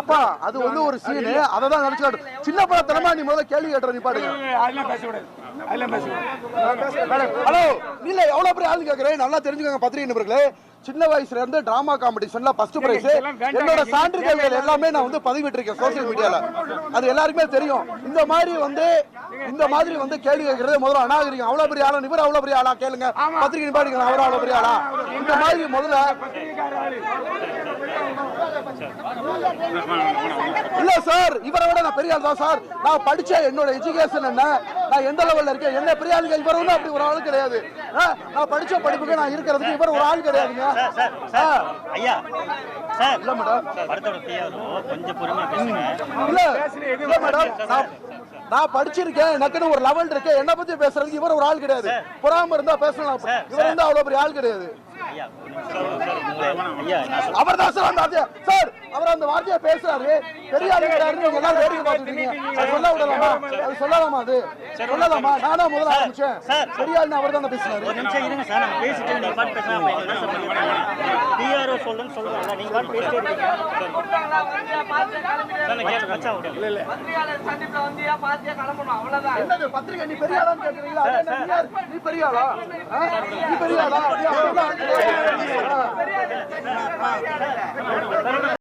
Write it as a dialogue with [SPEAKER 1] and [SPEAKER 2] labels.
[SPEAKER 1] அப்பா அது வந்து ஒரு சீனு, அதை தான் நினைச்சு சின்ன பழத்தனமா நீ முதல்ல கேள்வி கேட்டுற நீ பாடுங்க. ஹலோ இல்ல எவ்வளவு பெரிய ஆளு கேக்குறேன் நல்லா தெரிஞ்சுக்கோங்க பத்திரிகை நண்பர்களே. சின்ன வயசுல இருந்து டிராமா காம்படிஷன்ல ஃபர்ஸ்ட் பிரைஸ் என்னோட சான்றிதழ்கள் எல்லாமே நான் வந்து பதிவிட்டிருக்கேன் சோசியல் மீடியால. அது எல்லாருக்குமே தெரியும். இந்த மாதிரி வந்து கேள்வி கேட்கறது முதல்ல அநாகரிகம். அவ்வளவு பெரிய ஆளா இவர், அவ்வளவு பெரிய ஆளா கேளுங்க பத்திரிகை நிப்பாடுங்க. அவர் அவ்வளவு பெரிய ஆளா? இந்த மாதிரி முதல்ல இல்ல சார், இவரை விட நான் பெரிய ஆள் தான் சார். நான் படிச்ச என்னோட எஜுகேஷன் என்ன, நான் எந்த லெவல்ல இருக்கேன், என்ன பெரிய ஆளுங்க. இவர் வந்து அப்படி ஒரு ஆள் கிடையாது. நான் படிச்ச படிப்புக்கு நான் இருக்கிறதுக்கு இவர் ஒரு ஆள் கிடையாதுங்க.
[SPEAKER 2] ஐயா சார்
[SPEAKER 1] இல்ல மேடம்,
[SPEAKER 2] கொஞ்சம் பொறுமையா பேசுங்க.
[SPEAKER 1] இல்ல மேடம், நான் படிச்சிருக்கேன், எனக்குன்னு ஒரு லெவல் இருக்கு. என்ன பத்தி பேசுறதுக்கு இவர் ஒரு ஆள் கிடையாது. பொறாம இருந்தா பேசலாம். இவர் வந்து அவ்வளவு பெரிய ஆள் கிடையாது. அவர் தான் சார் அந்த சார், அவர் அந்த வார்த்தையை பேசுறாரு. பெரிய ஆள் கிடையாது. நீங்க எல்லாரும் வேடிக்கை பார்த்துட்டீங்க. அது சொல்ல விடலாமா? அது சொல்லலாமா? அது சொல்லலாமா? நானா முதல்ல ஆரம்பிச்சேன். பெரிய ஆள்னு அவர் தான் பேசுறாரு.
[SPEAKER 2] ஒரு நிமிஷம் இருங்க சார், நம்ம பேசிட்டு நீங்க பாட்டு பேசலாம். பிஆர்ஓ சொல்லுன்னு சொல்றாங்க, நீங்க பாட்டு பேசிட்டே இருக்கீங்க.
[SPEAKER 1] என்னது பத்திரிகை? நீ பெரிய ஆளான்னு கேக்குறீங்களா? நீ பெரிய ஆளா? நீ பெரிய ஆளா?